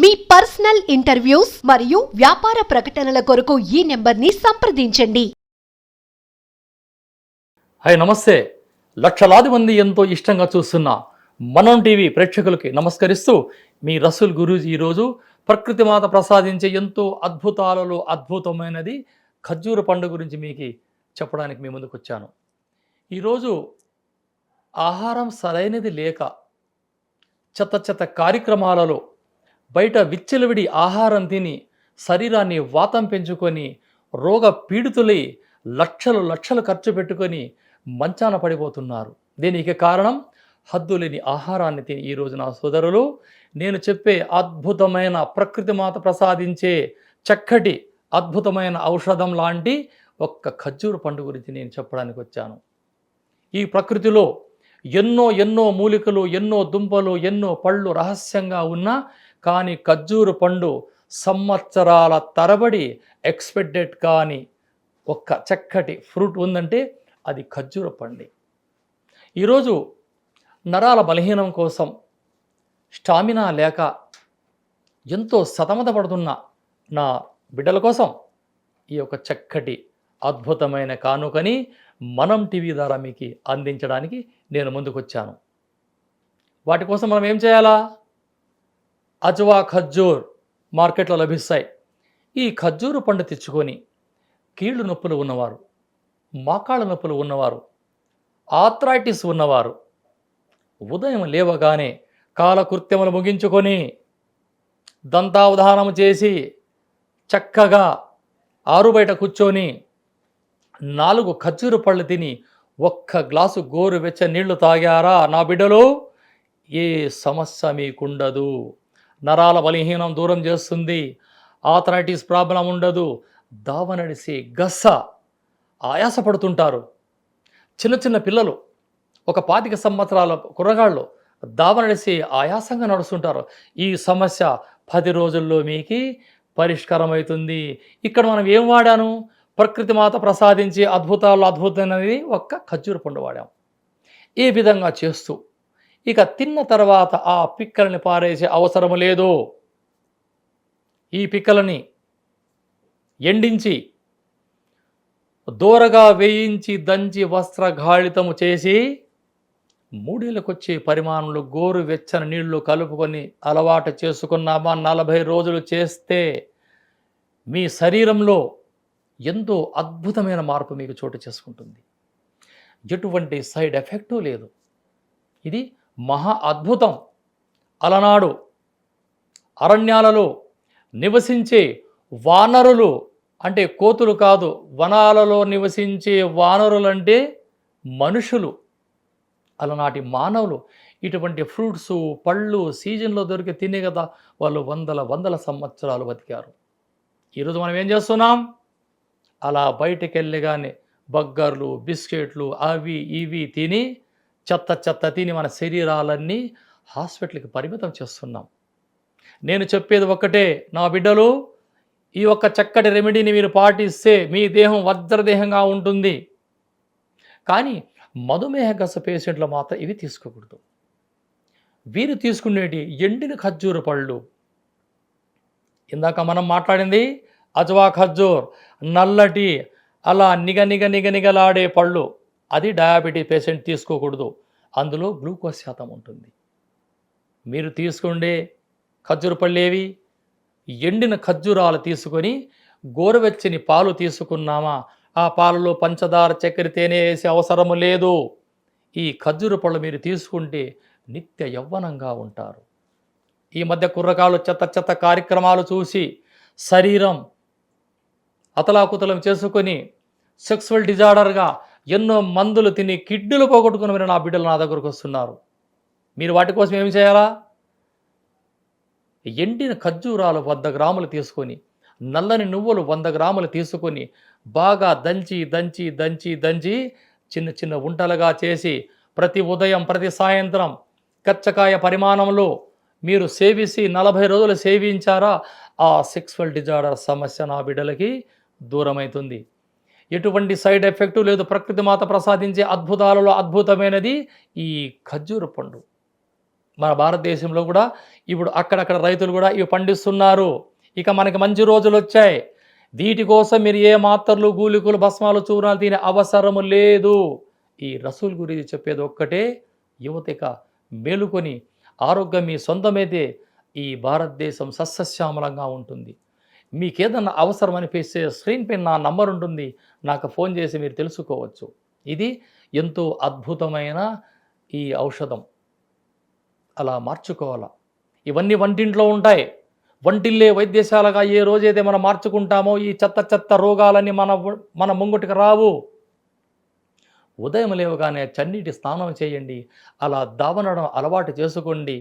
మీ personal interviews మరియు వ్యాపార ప్రకటనల కొరకు ఈ నెంబర్ని సంప్రదించండి. హాయ్ నమస్తే. లక్షలాది మంది ఎంతో ఇష్టంగా చూస్తున్న మనం టీవీ ప్రేక్షకులకి నమస్కరిస్తూ మీ రసూల్ గురూజీ ఈరోజు ప్రకృతి మాత ప్రసాదించే ఎంతో అద్భుతాలలో అద్భుతమైనది ఖర్జూర పండు గురించి మీకు చెప్పడానికి మీ ముందుకు వచ్చాను. ఈరోజు ఆహారం సరైనది లేక చెత్త కార్యక్రమాలలో బయట విచ్చలవిడి ఆహారం తిని శరీరాన్ని వాతం పెంచుకొని రోగ పీడితులై లక్షలు ఖర్చు పెట్టుకొని మంచాన పడిపోతున్నారు. దీనికి కారణం హద్దులేని ఆహారాన్ని తిని. ఈరోజు నా సోదరులు, నేను చెప్పే అద్భుతమైన ప్రకృతి మాత ప్రసాదించే చక్కటి అద్భుతమైన ఔషధం లాంటి ఒక్క ఖర్జూర పండు గురించి నేను చెప్పడానికి వచ్చాను. ఈ ప్రకృతిలో ఎన్నో మూలికలు, ఎన్నో దుంపలు, ఎన్నో పళ్ళు రహస్యంగా ఉన్నా కానీ ఖర్జూర పండు సంవత్సరాల తరబడి ఎక్స్పెక్టెడ్ కానీ ఒక్క చక్కటి ఫ్రూట్ ఉందంటే అది ఖర్జూర పండు. ఈరోజు నరాల బలహీనం కోసం, స్టామినా లేక ఎంతో సతమతపడుతున్న నా బిడ్డల కోసం ఈ యొక్క చక్కటి అద్భుతమైన కానుకని మనం టీవీ ద్వారా మీకు అందించడానికి నేను ముందుకొచ్చాను. వాటి కోసం మనం ఏం చేయాలా? అజ్వా ఖర్జూర్ మార్కెట్లో లభిస్తాయి. ఈ ఖర్జూర పండు తెచ్చుకొని కీళ్ళు నొప్పులు ఉన్నవారు, మోకాళ్ళ నొప్పులు ఉన్నవారు, ఆర్థరైటిస్ ఉన్నవారు ఉదయం లేవగానే కాలకృత్యములు ముగించుకొని దంతావధానం చేసి చక్కగా ఆరు బయట కూర్చొని 4 ఖర్జూర పళ్ళు తిని ఒక్క గ్లాసు గోరువెచ్చ నీళ్లు తాగారా నా బిడ్డలు, ఏ సమస్య మీకుండదు. నరాల బలహీనం దూరం చేస్తుంది. ఆర్థరైటిస్ ప్రాబ్లం ఉండదు. దావ నడిసి గస్స ఆయాసపడుతుంటారు. చిన్న పిల్లలు, ఒక 25 సంవత్సరాల కుర్రగాళ్ళు దావ నడిసి ఆయాసంగా నడుస్తుంటారు. ఈ సమస్య 10 రోజుల్లో మీకు పరిష్కారం అవుతుంది. ఇక్కడ మనం ఏం వాడాను? ప్రకృతి మాత ప్రసాదించే అద్భుతాల్లో అద్భుతమైనది ఒక్క ఖర్జూర పండు వాడాం. ఈ విధంగా చేస్తూ ఇక తిన్న తర్వాత ఆ పిక్కలని పారేసే అవసరం లేదు. ఈ పిక్కలని ఎండించి దూరగా వేయించి దంచి వస్త్రగాళితము చేసి 3 ఏళ్ళకొచ్చే పరిమాణంలో గోరు వెచ్చని నీళ్లు కలుపుకొని అలవాటు చేసుకున్నామా 40 రోజులు చేస్తే మీ శరీరంలో ఎంతో అద్భుతమైన మార్పు మీకు చోటు చేసుకుంటుంది. ఎటువంటి సైడ్ ఎఫెక్టు లేదు. ఇది మహా అద్భుతం. అలనాడు అరణ్యాలలో నివసించే వానరులు అంటే కోతులు కాదు, వనాలలో నివసించే వానరులంటే మనుషులు, అలనాటి మానవులు ఇటువంటి ఫ్రూట్స్ పళ్ళు సీజన్లో దొరికి తినే కదా వాళ్ళు వందల సంవత్సరాలు బతికారు. ఈరోజు మనం ఏం చేస్తున్నాం? అలా బయటికి వెళ్ళగానే బర్గర్లు, బిస్కెట్లు అవి ఇవి తిని చెత్త తిని మన శరీరాలన్నీ హాస్పిటల్కి పరిమితం చేస్తున్నాం. నేను చెప్పేది ఒక్కటే నా బిడ్డలు, ఈ ఒక్క చక్కటి రెమెడీని మీరు పాటిస్తే మీ దేహం వజ్రదేహంగా ఉంటుంది. కానీ మధుమేహ గస పేషెంట్లు మాత్రం ఇవి తీసుకోకూడదు. వీరు తీసుకునేటి ఎండిన ఖర్జూర పళ్ళు. ఇందాక మనం మాట్లాడింది అజ్వా ఖర్జూర్, నల్లటి అలా నిగలాడే పళ్ళు. అది డయాబెటీస్ పేషెంట్ తీసుకోకూడదు. అందులో గ్లూకోజ్ శాతం ఉంటుంది. మీరు తీసుకుండే ఖర్జూర పళ్ళు ఏవి? ఎండిన ఖర్జూరాలు తీసుకొని గోరువెచ్చని పాలు తీసుకున్నామా, ఆ పాలలో పంచదార, చక్కెర, తేనె వేసే అవసరము లేదు. ఈ ఖర్జూర పళ్ళు మీరు తీసుకుంటే నిత్య యవ్వనంగా ఉంటారు. ఈ మధ్య కుర్రకాలు చెత్త కార్యక్రమాలు చూసి శరీరం అతలాకుతలం చేసుకొని సెక్సువల్ డిజార్డర్గా ఎన్నో మందులు తిని కిడ్నీలు పోగొట్టుకుని మీరు నా బిడ్డలు నా దగ్గరకు వస్తున్నారు. మీరు వాటి కోసం ఏమి చేయాలా? ఎండిన ఖర్జూరాలు 100 గ్రాములు తీసుకొని, నల్లని నువ్వులు 100 గ్రాములు తీసుకొని బాగా దంచి చిన్న ఉంటలుగా చేసి ప్రతి ఉదయం ప్రతి సాయంత్రం కచ్చకాయ పరిమాణంలో మీరు సేవించి 40 రోజులు సేవించారా, ఆ సెక్సువల్ డిజార్డర్ సమస్య నా బిడ్డలకి దూరమవుతుంది. ఎటువంటి సైడ్ ఎఫెక్టు లేదు. ప్రకృతి మాత ప్రసాదించే అద్భుతాలలో అద్భుతమైనది ఈ ఖర్జూర పండు. మన భారతదేశంలో కూడా ఇప్పుడు అక్కడక్కడ రైతులు కూడా ఇవి పండిస్తున్నారు. ఇక మనకి మంచి రోజులు వచ్చాయి. వీటి కోసం మీరు ఏ మాత్రలు, గూలికలు, భస్మాలు, చూర్ణాలు తినే అవసరము లేదు. ఈ రసూల్ గురించి చెప్పేది ఒక్కటే, యువతిక మేలుకొని ఆరోగ్యం మీ సొంతమైతే ఈ భారతదేశం సస్యశ్యామలంగా ఉంటుంది. మీకేదన్నా అవసరం అనిపిస్తే స్క్రీన్ పైన నా నంబర్ ఉంటుంది, నాకు ఫోన్ చేసి మీరు తెలుసుకోవచ్చు. ఇది ఎంతో అద్భుతమైన ఈ ఔషధం. అలా మార్చుకోవాలా. ఇవన్నీ వంటింట్లో ఉంటాయి. వంటిల్లే వైద్యశాలగా ఏ రోజైతే మనం మార్చుకుంటామో ఈ చెత్త రోగాలన్నీ మన ముంగుటికి రావు. ఉదయం లేవగానే చన్నీటి స్నానం చేయండి. అలా దావనడం అలవాటు చేసుకోండి.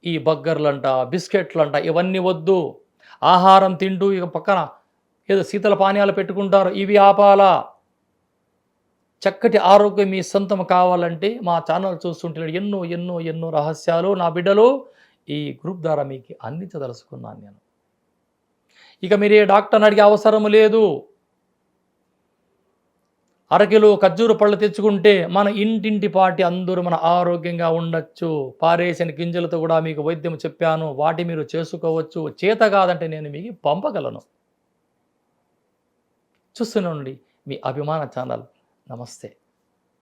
ఈ బర్గర్లంట, బిస్కెట్లంట ఇవన్నీ వద్దు. ఆహారం తింటూ ఇక పక్కన ఏదో శీతల పానీయాలు పెట్టుకుంటారు, ఇవి ఆపాలా. చక్కటి ఆరోగ్యం మీ సొంతం కావాలంటే మా ఛానల్ చూస్తుంటే ఎన్నో ఎన్నో ఎన్నో రహస్యాలు నా బిడ్డలు ఈ గ్రూప్ ద్వారా మీకు అందించదలుచుకున్నాను నేను. ఇక మీరే డాక్టర్ని అడిగే అవసరం లేదు. అరకిలో ఖర్జూర పళ్ళు తెచ్చుకుంటే మన ఇంటింటి పాటి అందరూ మన ఆరోగ్యంగా ఉండొచ్చు. పారేసిన గింజలతో కూడా మీకు వైద్యం చెప్పాను, వాటి మీరు చేసుకోవచ్చు. చేత కాదంటే నేను మీకు పంపగలను. చూస్తూనే ఉండండి మీ అభిమాన ఛానల్. నమస్తే.